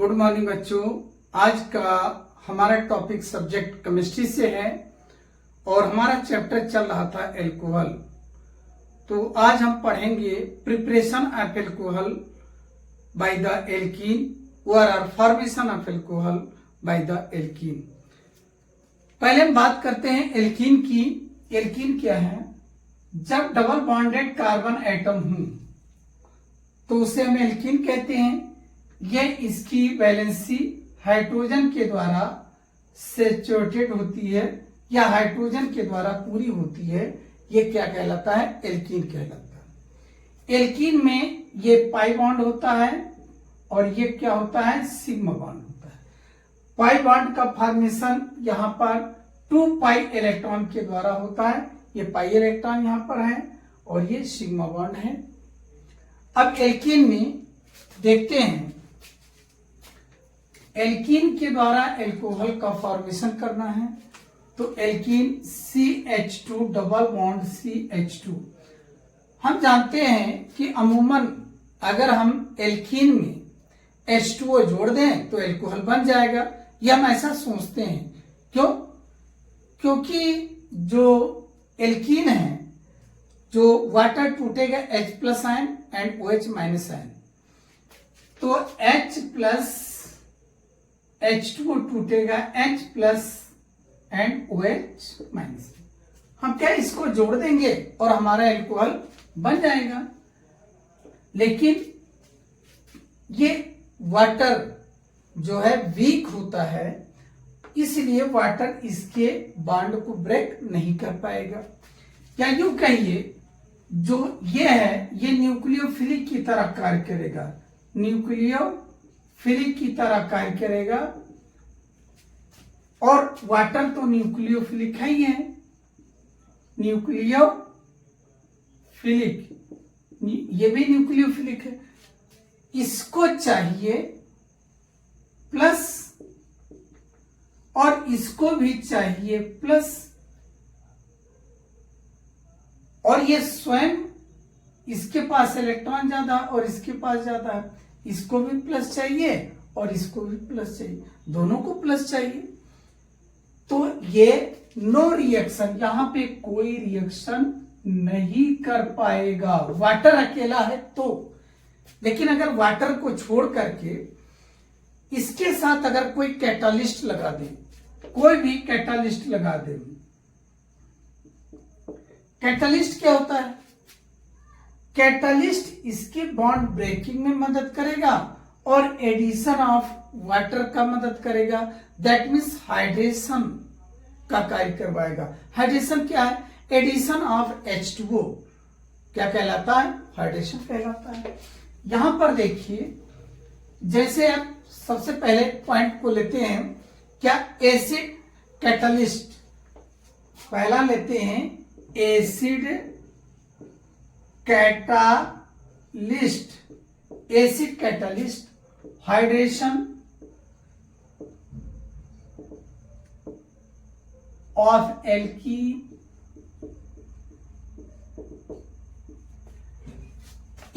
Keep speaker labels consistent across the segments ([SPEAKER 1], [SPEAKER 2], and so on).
[SPEAKER 1] Good morning बच्चों। आज का हमारा टॉपिक सब्जेक्ट केमिस्ट्री से है और हमारा चैप्टर चल रहा था एल्कोहल। तो आज हम पढ़ेंगे preparation of alcohol by the alkene और formation of alcohol by the alkene. पहले हम बात करते हैं एल्कीन की। एल्कीन क्या है? जब डबल बॉन्डेड कार्बन एटम हो तो उसे हम एल्कीन कहते हैं। यह इसकी वैलेंसी हाइड्रोजन के द्वारा सैचुरेटेड होती है या हाइड्रोजन के द्वारा पूरी होती है। यह क्या कहलाता है? एल्कीन कहलाता है। एल्कीन में ये पाई बॉन्ड होता है और ये क्या होता है? सिग्मा बॉन्ड होता है। पाई बॉन्ड का फॉर्मेशन यहाँ पर 2 पाई इलेक्ट्रॉन के द्वारा होता है। ये पाई इलेक्ट्रॉन यहाँ पर है और ये सिग्मा बॉन्ड है। अब एल्कीन में देखते हैं, एल्कीन के द्वारा एल्कोहल का फॉर्मेशन करना है तो alkene CH2 double bond CH2। हम जानते हैं कि अमूमन अगर हम एल्कीन में H2O जोड़ दें तो एल्कोहल बन जाएगा। यह हम ऐसा सोचते हैं। क्यों? क्योंकि जो एल्कीन है, जो वाटर टूटेगा H plus ion and OH minus ion, तो H प्लस H2O टूटेगा H plus and OH minus. हम क्या इसको जोड़ देंगे और हमारा एल्कोहल बन जाएगा। लेकिन ये वाटर जो है वीक होता है, इसलिए वाटर इसके बॉन्ड को ब्रेक नहीं कर पाएगा। या यूं कहिए, जो ये है ये न्यूक्लियोफिलिक की तरह कार्य करेगा। न्यूक्लियोफिलिक की तरह कार्य करेगा और वाटर तो न्यूक्लियोफिलिक है ही है। न्यूक्लियोफिलिक, ये भी न्यूक्लियोफिलिक है। इसको चाहिए प्लस और इसको भी चाहिए प्लस, और ये स्वयं इसके पास इलेक्ट्रॉन ज्यादा और इसके पास ज्यादा है। इसको भी प्लस चाहिए और इसको भी प्लस चाहिए, दोनों को प्लस चाहिए। तो ये नो रिएक्शन, यहां पे कोई रिएक्शन नहीं कर पाएगा वाटर अकेला है तो। लेकिन अगर वाटर को छोड़ करके इसके साथ अगर कोई कैटालिस्ट लगा दे, कोई भी कैटालिस्ट लगा दे। कैटालिस्ट क्या होता है? कैटालिस्ट इसके बॉन्ड ब्रेकिंग में मदद करेगा और एडिशन ऑफ वाटर का मदद करेगा। दैट मीन्स हाइड्रेशन का कार्य करवाएगा। हाइड्रेशन क्या है? एडिशन ऑफ H2O क्या कहलाता है? हाइड्रेशन कहलाता है। यहां पर देखिए, जैसे आप सबसे पहले पॉइंट को लेते हैं, क्या एसिड कैटालिस्ट पहला लेते हैं। Acid catalyst, acid catalyst hydration of alkene.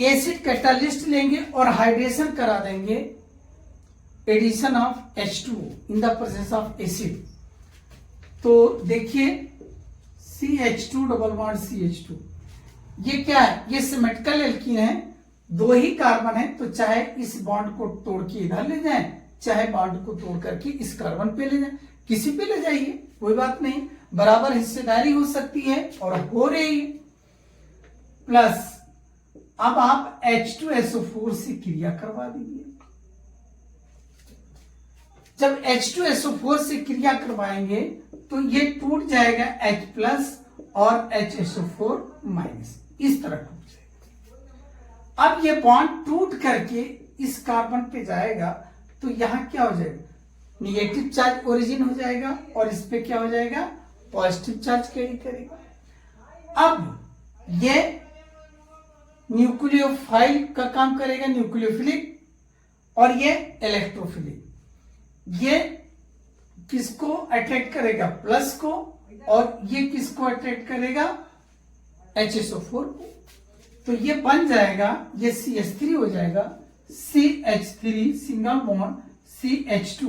[SPEAKER 1] Acid catalyst लेंगे और हाइड्रेशन करा देंगे, addition of H2O in the presence of acid. तो देखिए CH2 डबल बॉन्ड CH2, ये क्या है? ये सिमेट्रिकल एल्कीन है। 2 ही कार्बन है, तो चाहे इस बॉन्ड को तोड़ के इधर ले जाएं, चाहे बॉन्ड को तोड़ करके इस कार्बन पे ले जाएं, किसी पे ले जाइए, कोई बात नहीं, बराबर हिस्सेदारी हो सकती है और हो रही है। प्लस अब आप H2SO4 से क्रिया करवा दीजिए। जब H2SO4 से क्रिया करवाएंगे तो ये टूट जाएगा H प्लस और HSO4 माइनस, इस तरह टूट जाएगा। अब ये बॉन्ड टूट करके इस कार्बन पे जाएगा तो यहां क्या हो जाएगा? निगेटिव चार्ज ओरिजिन हो जाएगा और इस पे क्या हो जाएगा? पॉजिटिव चार्ज कैरी करेगा। अब ये न्यूक्लियोफाइल का काम करेगा, न्यूक्लियोफिलिक, और ये इलेक्ट्रोफिलिक। ये किसको अट्रैक्ट करेगा? प्लस को, और ये किसको अट्रैक्ट करेगा? HSO4 को। तो ये बन जाएगा, ये CH3 हो जाएगा, CH3 सिंगल बॉन्ड CH2,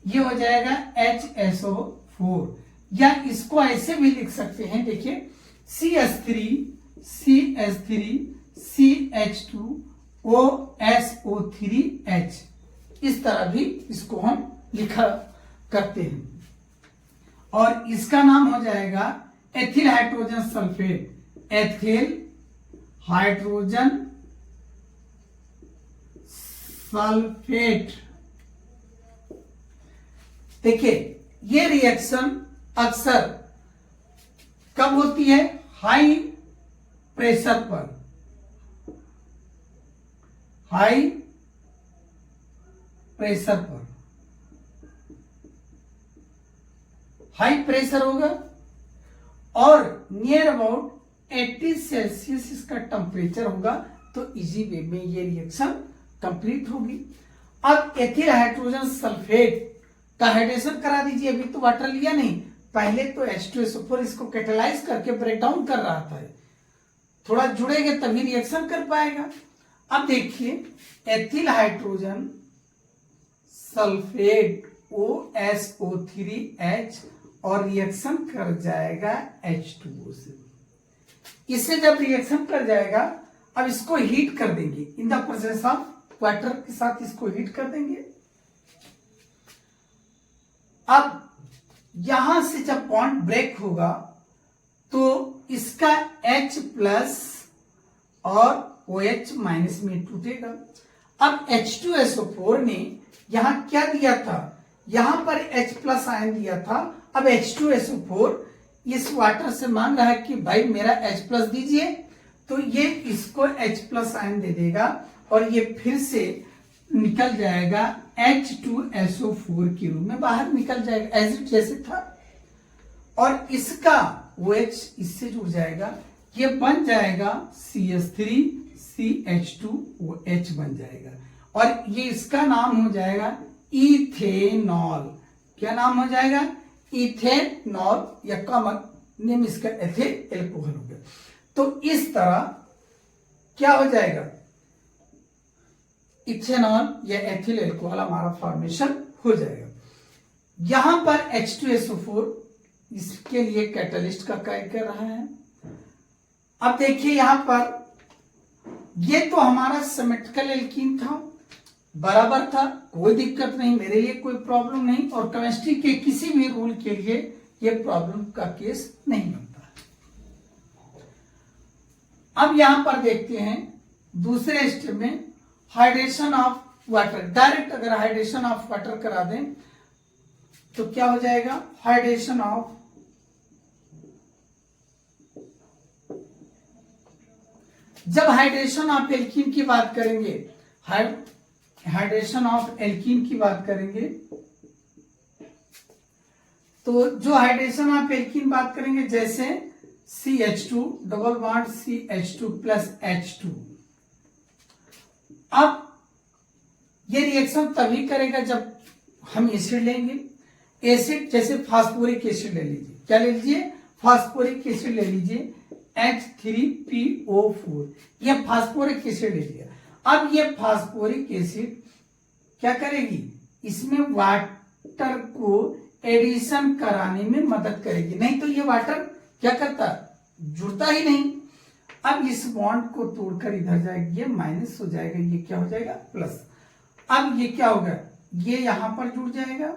[SPEAKER 1] ये हो जाएगा HSO4, या इसको ऐसे भी लिख सकते हैं, देखिए CH3 CH2OSO3H, इस तरह भी इसको हम लिखा करते हैं। और इसका नाम हो जाएगा ethyl hydrogen sulphate, ethyl hydrogen sulphate. देखिए ये रिएक्शन अक्सर कब होती है? हाई प्रेशर पर, हाई प्रेशर पर, हाई प्रेशर होगा और नियर अबाउट 80 सेल्सियस इसका टेम्परेचर होगा, तो इजी वे में ये रिएक्शन कंप्लीट होगी। अब एथिल हाइड्रोजन सल्फेट का हाइड्रेशन करा दीजिए, अभी तो वाटर लिया नहीं, पहले तो H2SO4 इसको कैटेलाइज करके ब्रेक डाउन कर रहा था, थोड़ा जुड़ेगा तभी रिएक्शन कर पाएगा। अब देखिए एथिल हाइड्रोजन सल्फेट OSO3H और रिएक्शन कर जाएगा H2O से। इससे जब रिएक्शन कर जाएगा, अब इसको हीट कर देंगे इन द प्रेजेंस ऑफ वाटर के साथ, इसको हीट कर देंगे। अब यहां से जब बॉन्ड ब्रेक होगा तो इसका H प्लस और OH माइनस में टूटेगा। अब H2SO4 ने यहां क्या दिया था? यहां पर H प्लस आयन दिया था। अब H2SO4 इस वाटर से मांग रहा है कि भाई मेरा H प्लस दीजिए, तो ये इसको H प्लस आयन दे देगा और ये फिर से निकल जाएगा H2SO4 के रूप में बाहर निकल जाएगा, एसिड जैसे था। और इसका OH इससे जुड़ जाएगा, ये बन जाएगा CH3CH2OH बन जाएगा और ये इसका नाम हो जाएगा इथेनॉल। क्या नाम हो जाएगा? इथेनॉल, या कॉमन नेम इसका एथिल एल्कोहल हो गया। तो इस तरह क्या हो जाएगा? इथेनॉल या एथिल एल्कोहल हमारा फॉर्मेशन हो जाएगा। यहां पर H2SO4 इसके लिए कैटलिस्ट का कार्य कर रहा है। अब देखिए यहां पर ये तो हमारा सिमेट्रिकल एल्कीन था, बराबर था, कोई दिक्कत नहीं, मेरे लिए कोई प्रॉब्लम नहीं, और केमिस्ट्री के किसी भी रूल के लिए ये प्रॉब्लम का केस नहीं बनता है। अब यहां पर देखते हैं दूसरे स्टेप में हाइड्रेशन ऑफ वाटर। डायरेक्ट अगर हाइड्रेशन ऑफ वाटर करा दें तो क्या हो जाएगा? हाइड्रेशन ऑफ जब हाइड्रेशन ऑफ एल्कीन की बात करेंगे, हाइड्रेशन ऑफ एल्कीन की बात करेंगे, तो जो हाइड्रेशन ऑफ एल्कीन बात करेंगे, जैसे CH2 double bond CH2 plus H2। अब ये रिएक्शन तभी करेगा जब हम एसिड लेंगे। एसिड जैसे फास्फोरिक एसिड ले लीजिए, क्या ले लीजिए? फास्फोरिक एसिड ले लीजिए, H3PO4, ये फास्फोरिक एसिड ले लिया। अब ये फास्फोरिक एसिड क्या करेगी? इसमें वाटर को एडिशन कराने में मदद करेगी, नहीं तो ये वाटर क्या करता? जुड़ता ही नहीं। अब इस बॉन्ड को तोड़कर इधर जाएगा, ये माइनस हो जाएगा, ये क्या हो जाएगा? प्लस। अब ये क्या होगा? ये यहां पर जुड़ जाएगा,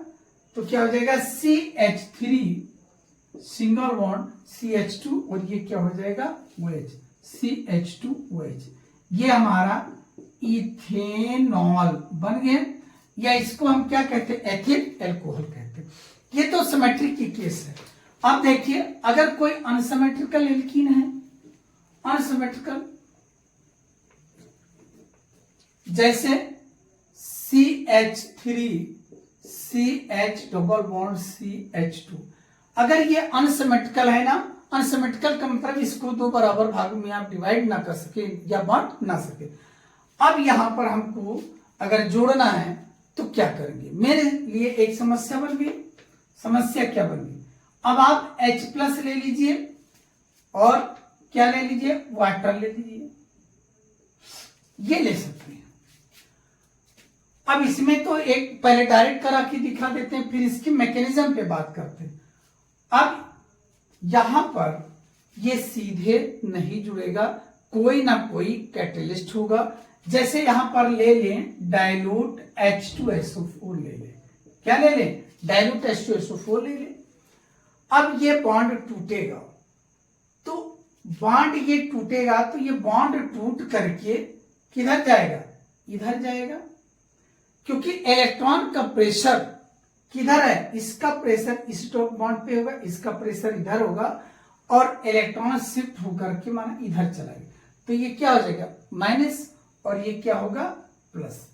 [SPEAKER 1] तो क्या हो जाएगा? CH3 सिंगल बॉन्ड CH2 और ये क्या हो जाएगा? OH, CH2OH। ये हमारा इथेनॉल बन गया, या इसको हम क्या कहते हैं? एथिल एल्कोहल कहते हैं। ये तो सिमेट्रिक की केस है। अब देखिए अगर कोई अनसिमेट्रिकल एल्कीन है, अनसिमेट्रिकल जैसे CH3CH डबल बॉन्ड CH2, अगर ये अनसिमेट्रिकल है ना, अनसिमेट्रिकल का मतलब इसको दो बराबर भागों में आप डिवाइड ना कर सके या बांट ना सके। अब यहां पर हमको अगर जोड़ना है तो क्या करेंगे? मेरे लिए एक समस्या बन गई। समस्या क्या बन गई? अब आप H प्लस ले लीजिए और क्या ले लीजिए? वाटर ले लीजिए, ये ले सकते हैं। अब इसमें तो एक पहले डायरेक्ट करा के दिखा देते हैं, फिर इसकी मैकेनिज्म पे बात करते हैं। अब यहां पर ये सीधे नहीं जुड़ेगा, कोई ना कोई कैटेलिस्ट होगा। जैसे यहां पर ले लें डाइल्यूट H2SO4 ले लें, क्या ले लें, डाइल्यूट H2SO4 ले लें। अब ये बॉन्ड टूटेगा, तो बॉन्ड ये टूटेगा तो ये बॉन्ड टूट करके किधर जाएगा, इधर जाएगा, क्योंकि इलेक्ट्रॉन का प्रेशर किधर है, इसका प्रेशर इस टॉप बॉन्ड पे होगा, इसका प्रेशर इधर होगा और इलेक्ट्रॉन शिफ्ट होकर के माना इधर चला गया, तो ये क्या हो जाएगा माइनस और ये क्या होगा प्लस।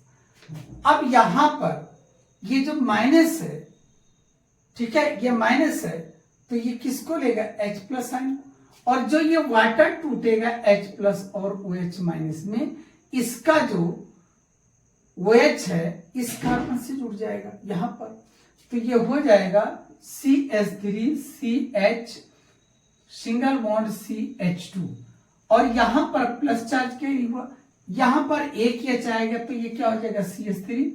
[SPEAKER 1] अब यहां पर ये जो माइनस है, ठीक है, ये माइनस है, तो ये किसको लेगा H प्लस आयन, और जो ये वाटर टूटेगा H प्लस और OH माइनस में, इसका जो OH है इस कार्बन से जुड़ जाएगा यहां पर, तो ये हो जाएगा CH3CH सिंगल बॉन्ड CH2 और यहां पर प्लस चार्ज क्या हुआ, यहां पर एक H आएगा तो ये क्या हो जाएगा CH3।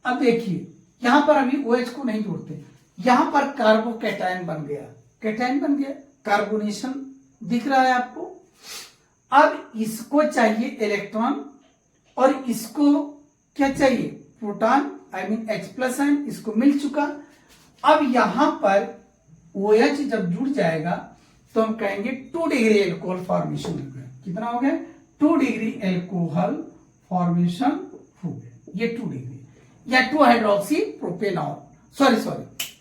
[SPEAKER 1] अब देखिए यहां पर अभी OH को नहीं जोड़ते, यहां पर कार्बोकैटायन बन गया, कैटायन बन गया, कार्बोनेशन दिख रहा है आपको। अब इसको चाहिए इलेक्ट्रॉन और इसको क्या चाहिए proton, I mean H plus ion, इसको मिल चुका। अब यहां पर OH जब जुड़ जाएगा तो हम कहेंगे 2 डिग्री एल्कोहल फॉर्मेशन हो गया। कितना हो गया 2 डिग्री एल्कोहल फॉर्मेशन हो गया, ये 2 डिग्री या 2 हाइड्रोक्सी प्रोपेनॉल, सॉरी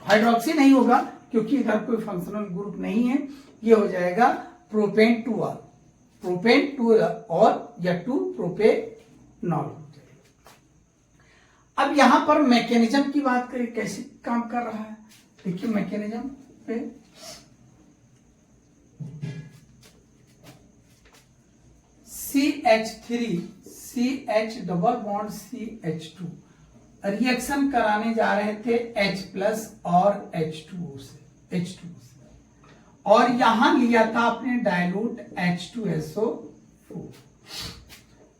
[SPEAKER 1] हाइड्रोक्सी नहीं होगा क्योंकि इधर कोई फंक्शनल ग्रुप नहीं है, ये हो जाएगा प्रोपेन 2 प्रोपेन 2 और या 2 प्रोपेनॉल। अब यहां पर मैकेनिज्म की बात करें कैसे काम कर रहा है, देखिए मैकेनिज्म पे CH3CH double bond CH2 reaction कराने जा रहे थे H प्लस और H2O से, और यहां लिया था आपने डाइल्यूट H2SO4,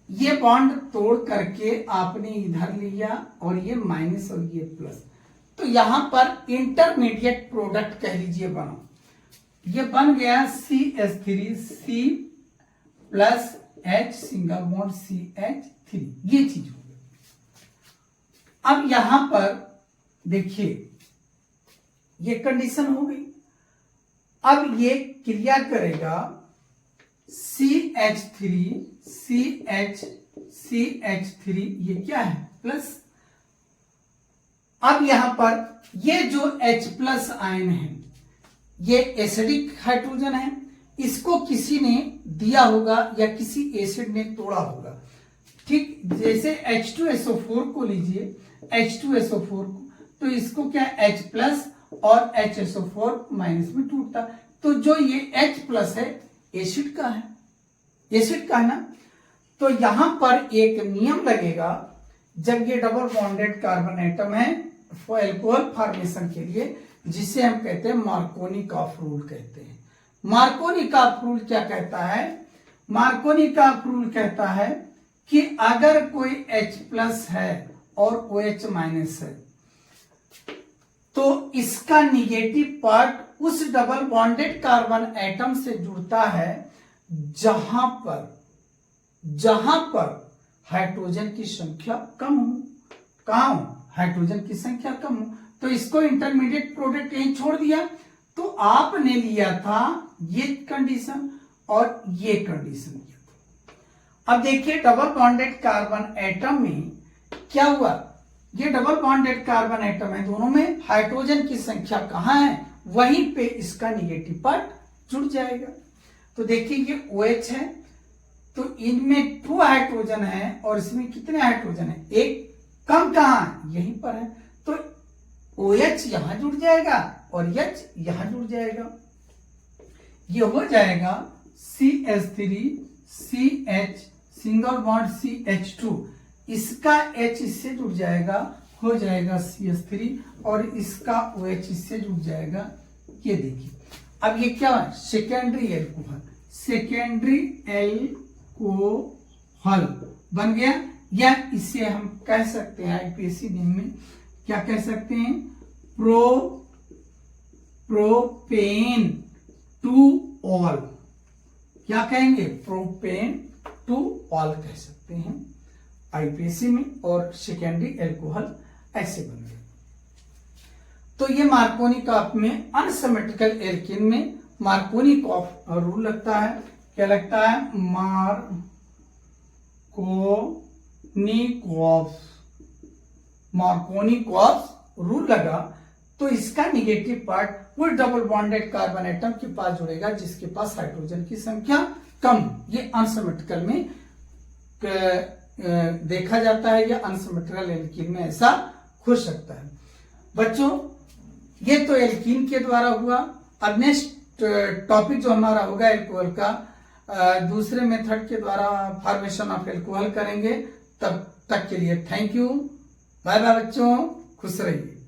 [SPEAKER 1] ये बॉन्ड तोड़ करके आपने इधर लिया और ये माइनस और ये प्लस, तो यहां पर इंटरमीडिएट प्रोडक्ट कह लीजिए बना, ये बन गया CH3C plus H single bond CH3, ये चीज हो गई। अब यहां पर देखिए ये कंडीशन हो गई, अब ये क्रिया करेगा CH3 ये क्या है प्लस। अब यहां पर ये जो H प्लस आयन है ये एसिडिक हाइड्रोजन है, इसको किसी ने दिया होगा या किसी एसिड ने तोड़ा होगा, ठीक जैसे H2SO4 को लीजिए, H2SO4 को, तो इसको क्या H प्लस और HSO4 माइनस में टूटता, तो जो ये H प्लस है एसिड का है, एसिड का है ना, तो यहां पर एक नियम लगेगा जब ये डबल बॉन्डेड कार्बन एटम है एल्कोहल फॉर्मेशन के लिए, जिसे हम कहते हैं मार्कोनिकॉफ रूल कहते हैं। मार्कोनिकॉफ रूल क्या कहता है, मार्कोनिकॉफ रूल कहता है कि अगर कोई H प्लस है और OH माइनस है तो इसका निगेटिव पार्ट उस डबल बॉन्डेड कार्बन एटम से जुड़ता है जहां पर हाइड्रोजन की संख्या कम हो, कहां हो, हाइड्रोजन की संख्या कम हो, तो इसको इंटरमीडिएट प्रोडक्ट यहीं छोड़ दिया, तो आपने लिया था ये कंडीशन और ये कंडीशन लिया था। अब देखिए डबल बॉन्डेड कार्बन एटम में क्या हुआ, ये डबल बॉन्डेड कार्बन एटम है, दोनों में हाइड्रोजन की संख्या कहां है, वहीं पे इसका निगेटिव पार्ट जुड़ जाएगा। तो देखिए ये OH है, तो इनमें 2 हाइड्रोजन है और इसमें कितने हाइड्रोजन है, एक कम कहां यहीं पर है, तो OH यहां जुड़ जाएगा और H यहां जुड़ जाएगा, ये हो जाएगा CH3CH सिंगल बॉन्ड CH2, इसका H इससे जुड़ जाएगा, हो जाएगा CH3 और इसका OH इससे जुड़ जाएगा, ये देखिए। अब ये क्या है सेकेंडरी एल्कोहल, सेकेंडरी एल्कोहल बन गया, या इसे हम कह सकते हैं आईपीएसी नेम में क्या कह सकते हैं, प्रोपेन टू ऑल। क्या कहेंगे, प्रोपेन टू ऑल कह सकते हैं आईपीएसी में, और सेकेंडरी एल्कोहल ऐसे बन गए। तो ये मार्कोनिकॉफ में अनसिमेट्रिकल एल्कीन में मार्कोनिकॉफ रूल लगता है। क्या लगता है, मार्कोनिकॉफ रूल लगा तो इसका निगेटिव पार्ट वो डबल बॉन्डेड कार्बन एटम के पास जुड़ेगा जिसके पास हाइड्रोजन की संख्या कम। ये अनसिमेट्रिकल में देखा जाता है, या अनसिमेट्रिकल एल्कीन में ऐसा हो सकता है। बच्चों ये तो एल्कीन के द्वारा हुआ। अब नेक्स्ट टॉपिक जो हमारा होगा एल्कोहल का, दूसरे मेथड के द्वारा फॉर्मेशन ऑफ एल्कोहल करेंगे। तब तक के लिए थैंक यू, बाय बाय बच्चों, खुश रहिए।